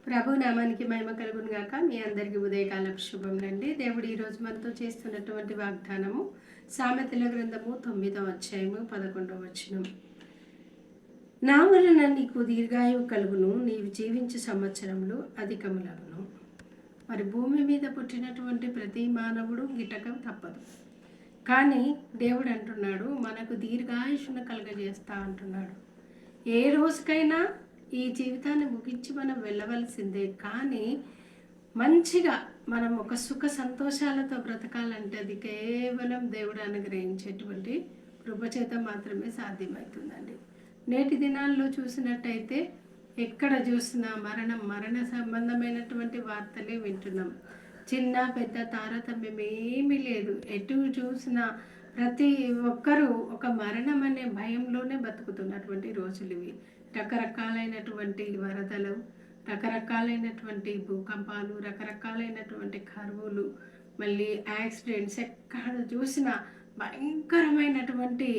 ప్రభు నామానికి మహిమ కలుగును గాక. మీ అందరికీ ఉదయకాలపు శుభములండి. దేవుడు ఈరోజు మనతో చేస్తున్నటువంటి వాగ్దానము సామెతల గ్రంథము 9వ అధ్యాయము 11వ వచనం. నా వలన నీకు దీర్ఘాయువు కలుగును, నీవు జీవించే సంవత్సరములు అధికములగును. మరి భూమి మీద పుట్టినటువంటి ప్రతి మానవుడు గిట్టక తప్పదు. కానీ దేవుడు అంటున్నాడు, మనకు దీర్ఘాయుషును కలుగజేస్తా అంటున్నాడు. ఏ రోజుకైనా ఈ జీవితాన్ని ముగించి మనం వెళ్ళవలసిందే. కానీ మంచిగా మనం ఒక సుఖ సంతోషాలతో బ్రతకాలంటే అది కేవలం దేవుడు అనుగ్రహించేటువంటి కృపచేత మాత్రమే సాధ్యమవుతుందండి. నేటి దినాల్లో చూసినట్టయితే ఎక్కడ చూసినా మరణ సంబంధమైనటువంటి వార్తలే వింటున్నాం. చిన్న పెద్ద తారతమ్యం ఏమీ లేదు. ఎటు చూసినా ప్రతి ఒక్కరూ ఒక మరణం అనే భయంలోనే బతుకుతున్నటువంటి రోజులు ఇవి. రకరకాలైనటువంటి వరదలు, రకరకాలైనటువంటి భూకంపాలు, రకరకాలైనటువంటి కరువులు, మళ్ళీ యాక్సిడెంట్స్, ఎక్కడ చూసినా భయంకరమైనటువంటి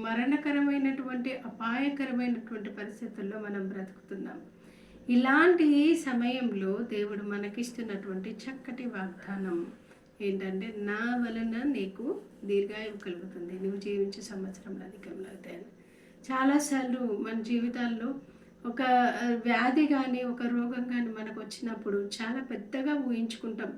మరణకరమైనటువంటి అపాయకరమైనటువంటి పరిస్థితుల్లో మనం బ్రతుకుతున్నాం. ఇలాంటి సమయంలో దేవుడు మనకిస్తున్నటువంటి చక్కటి వాగ్దానం ఏంటంటే, నా వలన నీకు దీర్ఘాయువు కలుగుతుంది, నువ్వు జీవించే సంవత్సరంలో అధికంలో అవుతాయని. చాలాసార్లు మన జీవితాల్లో ఒక వ్యాధి కానీ ఒక రోగం కానీ మనకు వచ్చినప్పుడు చాలా పెద్దగా ఊహించుకుంటాం.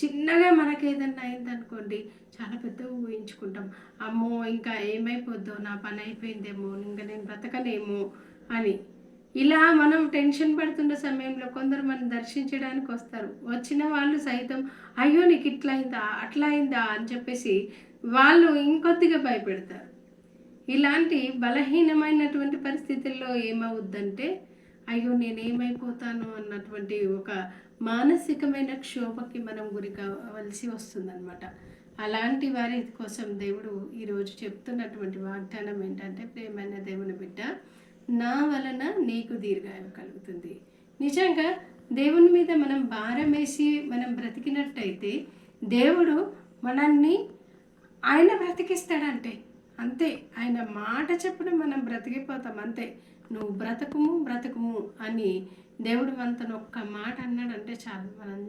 చిన్నగా మనకు ఏదన్నా అయిందనుకోండి, చాలా పెద్దగా ఊహించుకుంటాం. అమ్మో ఇంకా ఏమైపోద్దో, నా పని అయిపోయిందేమో, ఇంకా నేను బ్రతకనేమో అని. ఇలా మనం టెన్షన్ పడుతున్న సమయంలో కొందరు మనం దర్శించడానికి వస్తారు. వచ్చిన వాళ్ళు సైతం అయ్యో నీకు ఇట్లా అయిందా అట్లా అయిందా అని చెప్పేసి వాళ్ళు ఇంకొద్దిగా భయపెడతారు. ఇలాంటి బలహీనమైనటువంటి పరిస్థితుల్లో ఏమవుద్దంటే, అయ్యో నేనేమైపోతాను అన్నటువంటి ఒక మానసికమైన క్షోభకి మనం గురి కావలసి వస్తుందన్నమాట. అలాంటి వారి కోసం దేవుడు ఈరోజు చెప్తున్నటువంటి వాగ్దానం ఏంటంటే, ప్రియమైన దేవుని బిడ్డ, నా వలన నీకు దీర్ఘాయువు కలుగుతుంది. నిజంగా దేవుని మీద మనం భారం వేసి మనం బ్రతికినట్టయితే దేవుడు మనల్ని ఆయన బ్రతికిస్తాడంటే అంతే. ఆయన మాట చెప్పడం మనం బ్రతికిపోతాం అంతే. నువ్వు బ్రతకుము అని దేవుడు మనతో ఒక్క మాట అన్నాడంటే చాలు, మనం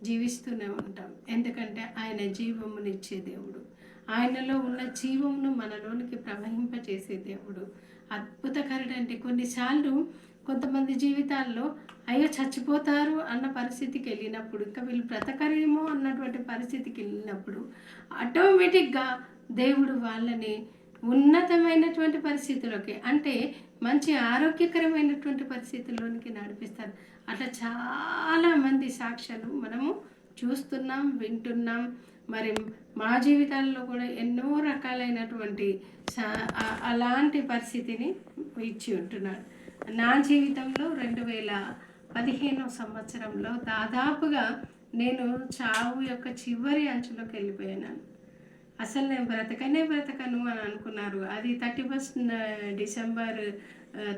జీవిస్తూనే ఉంటాం. ఎందుకంటే ఆయన జీవమునిచ్చే దేవుడు. ఆయనలో ఉన్న జీవమును మనలోనికి ప్రవహింపచేసే దేవుడు. అద్భుతకరుడు. అంటే కొన్నిసార్లు కొంతమంది జీవితాల్లో అయ్యో చచ్చిపోతారు అన్న పరిస్థితికి వెళ్ళినప్పుడు, ఇంకా వీళ్ళు బ్రతకరేమో అన్నటువంటి పరిస్థితికి వెళ్ళినప్పుడు ఆటోమేటిక్గా దేవుడు వాళ్ళని ఉన్నతమైనటువంటి పరిస్థితుల్లోకి, అంటే మంచి ఆరోగ్యకరమైనటువంటి పరిస్థితుల్లోనికి నడిపిస్తారు. అట్లా చాలామంది సాక్ష్యాలు మనము చూస్తున్నాం, వింటున్నాం. మరి మా జీవితాల్లో కూడా ఎన్నో రకాలైనటువంటి అలాంటి పరిస్థితిని ఇచ్చి ఉంటున్నాడు. నా జీవితంలో 2015 సంవత్సరంలో దాదాపుగా నేను చావు యొక్క చివరి అంచులోకి వెళ్ళిపోయాను. అసలు నేను బ్రతకను అని అనుకున్నారు. అది 31 డిసెంబర్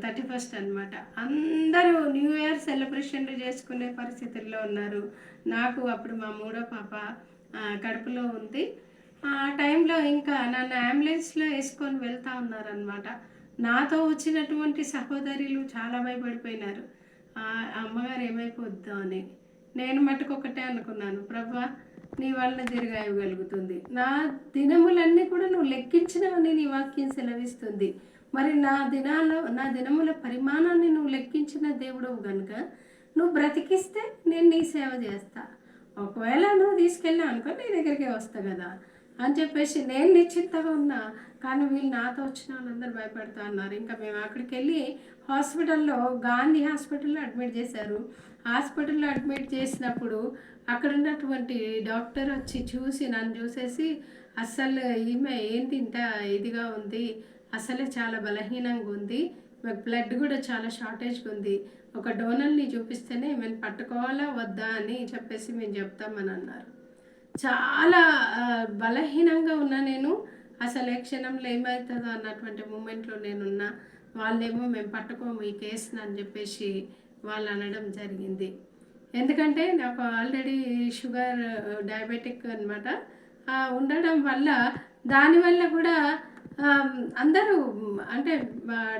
31 అనమాట. అందరూ న్యూ ఇయర్ సెలబ్రేషన్లు చేసుకునే పరిస్థితుల్లో ఉన్నారు. నాకు అప్పుడు మా మూడో పాప కడుపులో ఉంది. ఆ టైంలో ఇంకా నన్ను అంబులెన్స్లో వేసుకొని వెళ్తూ ఉన్నారనమాట. నాతో వచ్చినటువంటి సహోదరులు చాలా భయపడిపోయినారు, అమ్మగారు ఏమైపోద్దాం అని. నేను మటుకు ఒకటే అనుకున్నాను, ప్రభువా నీ వల్ల దీర్ఘాయువు కలుగుతుంది. నా దినములన్నీ కూడా నువ్వు లెక్కించినవని నీ వాక్యం సెలవిస్తుంది. మరి నా దినముల పరిమాణాన్ని నువ్వు లెక్కించిన దేవుడవు కనుక నువ్వు బ్రతికిస్తే నేను నీ సేవ చేస్తా. ఒకవేళ నువ్వు తీసుకెళ్ళా అనుకో, నీ దగ్గరికి వస్తా కదా అని చెప్పేసి నేను నిశ్చింతగా ఉన్నా. కానీ వీళ్ళు నాతో వచ్చిన వాళ్ళందరూ భయపడుతూ ఉన్నారు. ఇంకా మేము అక్కడికి వెళ్ళి హాస్పిటల్లో, గాంధీ హాస్పిటల్లో అడ్మిట్ చేశారు. హాస్పిటల్లో అడ్మిట్ చేసినప్పుడు అక్కడ ఉన్నటువంటి డాక్టర్ వచ్చి చూసి నన్ను చూసేసి, అస్సలు ఈమె ఏంటి ఇంత ఇదిగా ఉంది, అసలే చాలా బలహీనంగా ఉంది, బ్లడ్ కూడా చాలా షార్టేజ్గా ఉంది, ఒక డోనర్ని చూపిస్తేనే మేము పట్టుకోవాలా వద్దా అని చెప్పేసి మేము చెప్తామని అన్నారు. చాలా బలహీనంగా ఉన్నా నేను. అసలు ఏ క్షణంలో ఏమవుతుందో అన్నటువంటి మూమెంట్లో నేనున్నా. వాళ్ళేమో మేము పట్టుకోము ఈ కేసుని అని చెప్పేసి వాళ్ళు అనడం జరిగింది. ఎందుకంటే నాకు ఆల్రెడీ షుగర్, డయాబెటిక్ అనమాట ఉండడం వల్ల, దానివల్ల కూడా అందరూ అంటే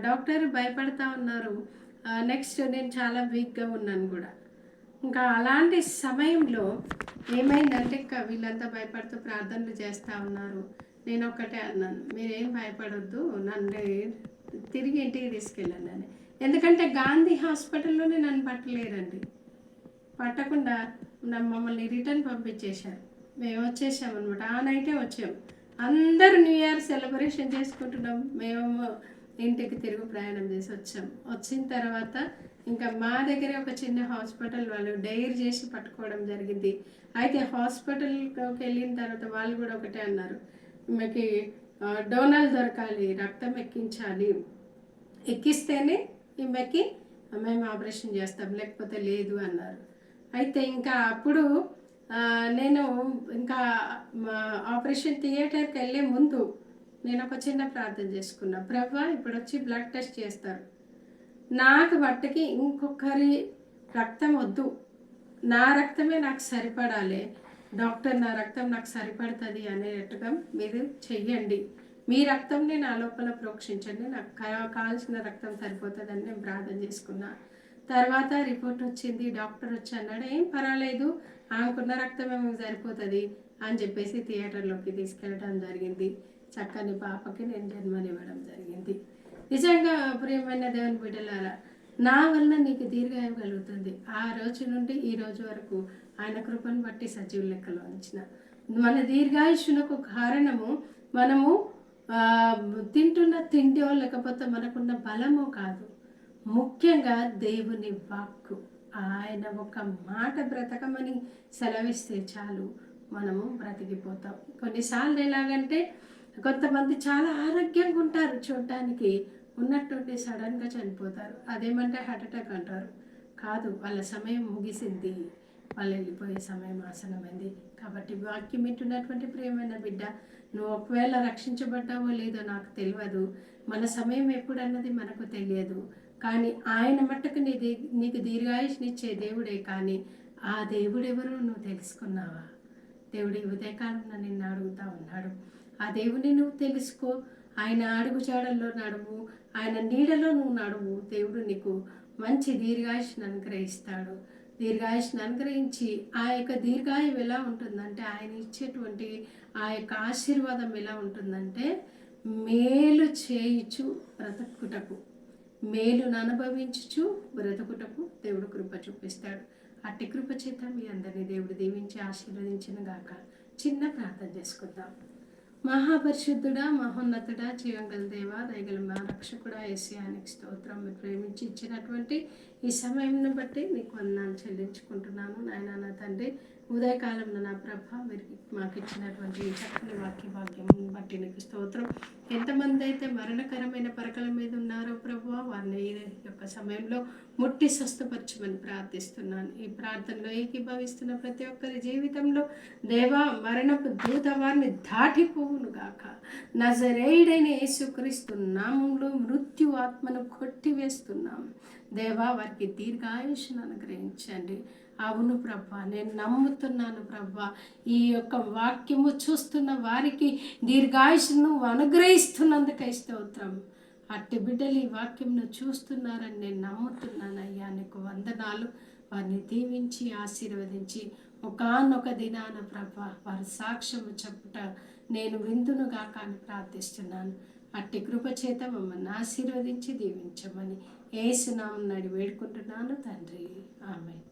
డాక్టర్ భయపడతా ఉన్నారు. నెక్స్ట్ నేను చాలా వీక్గా ఉన్నాను కూడా. ఇంకా అలాంటి సమయంలో ఏమైందంటే ఇంకా వీళ్ళంతా భయపడుతూ ప్రార్థనలు చేస్తూ ఉన్నారు. నేను ఒక్కటే అన్నాను, మీరేం భయపడొద్దు, నన్ను తిరిగి ఇంటికి తీసుకెళ్ళండి అని. ఎందుకంటే గాంధీ హాస్పిటల్లోనే నన్ను పట్టలేరండి. పట్టకుండా మమ్మల్ని రిటర్న్ పంపించేశారు. మేము వచ్చేసామన్నమాట. ఆ నైటే వచ్చాము. అందరూ న్యూ ఇయర్ సెలబ్రేషన్ చేసుకుంటున్నాం, మేము ఇంటికి తిరుగు ప్రయాణం చేసి వచ్చాం. వచ్చిన తర్వాత ఇంకా మా దగ్గరే ఒక చిన్న హాస్పిటల్ వాళ్ళు డైర్ చేసి పట్టుకోవడం జరిగింది. అయితే హాస్పిటల్కి వెళ్ళిన తర్వాత వాళ్ళు కూడా ఒకటే అన్నారు, ఈమెకి డోనల్ దొరకాలి, రక్తం ఎక్కించాలి, ఎక్కిస్తేనే ఈమెకి మేము ఆపరేషన్ చేస్తాం, లేకపోతే లేదు అన్నారు. అయితే ఇంకా అప్పుడు నేను ఇంకా ఆపరేషన్ థియేటర్కి వెళ్ళే ముందు నేను ఒక చిన్న ప్రార్థన చేసుకున్నా. ప్రభువా, ఇప్పుడు వచ్చి బ్లడ్ టెస్ట్ చేస్తారు, నాకు బట్టకి ఇంకొకరి రక్తం వద్దు, నా రక్తమే నాకు సరిపడాలి, డాక్టర్ నా రక్తం నాకు సరిపడుతుంది అనేట్టుగా మీరు చెయ్యండి, మీ రక్తంని నా లోపల ప్రోక్షించండి, నాకు కావాల్సిన రక్తం సరిపోతుందని నేను ప్రార్థన చేసుకున్నా. తర్వాత రిపోర్ట్ వచ్చింది, డాక్టర్ వచ్చి అన్నాడు, ఏం పర్వాలేదు, ఆమెకున్న రక్తం ఏమో సరిపోతుంది అని చెప్పేసి థియేటర్లోకి తీసుకెళ్ళడం జరిగింది. చక్కని పాపకి నేను జన్మనివ్వడం జరిగింది. నిజంగా ప్రియమైన దేవుని బిడ్డలారా, నా వల్ల నీకు దీర్ఘాయువు కలుగుతుంది. ఆ రోజు నుండి ఈ రోజు వరకు ఆయన కృపను బట్టి సజీవ లెక్కలో ఉంచిన. మన దీర్ఘాయుషునకు కారణము మనము తింటున్న తిండో లేకపోతే మనకున్న బలమో కాదు, ముఖ్యంగా దేవుని వాక్కు. ఆయన ఒక మాట బ్రతకమని సెలవిస్తే చాలు, మనము బ్రతికిపోతాం. కొన్నిసార్లు ఎలాగంటే కొంతమంది చాలా ఆరోగ్యంగా ఉంటారు, చూడటానికి ఉన్నట్టుండి సడన్గా చనిపోతారు. అదేమంటే హార్ట్ అటాక్ అంటారు. కాదు, వాళ్ళ సమయం ముగిసింది, వాళ్ళు వెళ్ళిపోయే సమయం ఆసనమైంది. కాబట్టి వాక్యం వింటున్నటువంటి ప్రియమైన బిడ్డ, నువ్వు ఒకవేళ రక్షించబడ్డావో లేదో నాకు తెలియదు, మన సమయం ఎప్పుడన్నది మనకు తెలియదు. కానీ ఆయన మట్టుకు నీకు దీర్ఘాయుష్నిచ్చే దేవుడే. కానీ ఆ దేవుడెవరో నువ్వు తెలుసుకున్నావా? దేవుడి ఉదయకాలంలో నిన్ను అడుగుతూ ఉన్నాడు. ఆ దేవుని నువ్వు తెలుసుకో, ఆయన అడుగుజాడల్లో నడువు, ఆయన నీడలో నువ్వు నడువు. దేవుడు నీకు మంచి దీర్ఘాయుష్ను అనుగ్రహిస్తాడు. దీర్ఘాయుష్ను అనుగ్రహించి ఆ యొక్క దీర్ఘాయువు ఎలా ఉంటుందంటే, ఆయన ఇచ్చేటువంటి ఆ యొక్క ఆశీర్వాదం ఎలా ఉంటుందంటే, మేలు చేయుచు బ్రతుకుటకు, మేలును అనుభవించుచు బ్రతుకుటకు దేవుడు కృప చూపిస్తాడు. అట్టి కృప చేత మీ అందరినీ దేవుడు దీవించి ఆశీర్వదించిన గాక. చిన్న ప్రార్థన చేసుకుందాం. మహాపరిశుద్ధుడా, మహోన్నతుడా, జీవంగల దేవా, దయగల మా రక్షకుడా, యేసయ్యానికి స్తోత్రం. మీరు ప్రేమించి ఇచ్చినటువంటి ఈ సమయంను బట్టి నీకు వందనాలు చెల్లించుకుంటున్నాను. నాయన నా తండ్రి, ఉదయకాలంలో నా ప్రభ మీరు మాకు ఇచ్చినటువంటి ఈ చక్కని వాక్య భాగ్యం బట్టి నీకు స్తోత్రం. ఎంతమంది అయితే మరణకరమైన పరకల మీద ఉన్నారో ప్రభు, వారిని ఈ యొక్క సమయంలో ముట్టి స్వస్థపరచమని ప్రార్థిస్తున్నాను. ఈ ప్రార్థనలో ఏకీభవిస్తున్న ప్రతి ఒక్కరి జీవితంలో దేవా, మరణపు దూత వారిని దాటిపోవును గాక. నజరేయుడైన యేసుక్రీస్తు నామంలో మృత్యు ఆత్మను కొట్టివేస్తున్నాం. దేవా, వారికి దీర్ఘాయుష్ను అనుగ్రహించండి. అవును ప్రభా, నేను నమ్ముతున్నాను ప్రభా, ఈ యొక్క వాక్యము చూస్తున్న వారికి దీర్ఘాయుష్ను అనుగ్రహిస్తున్నందుకై స్తోత్రం. అట్టి బిడ్డలు ఈ వాక్యంను చూస్తున్నారని నేను నమ్ముతున్నాను అయ్యా, నీకు వందనాలు. వారిని దీవించి ఆశీర్వదించి ఒకానొక దినాన ప్రభా వారి సాక్ష్యము చెప్పుట నేను విందునుగా కానీ ప్రార్థిస్తున్నాను. అట్టి కృప చేత మమ్మల్ని ఆశీర్వదించి దీవించమని యేసు నామమున వేడుకుంటున్నాను తండ్రి, ఆమేన్.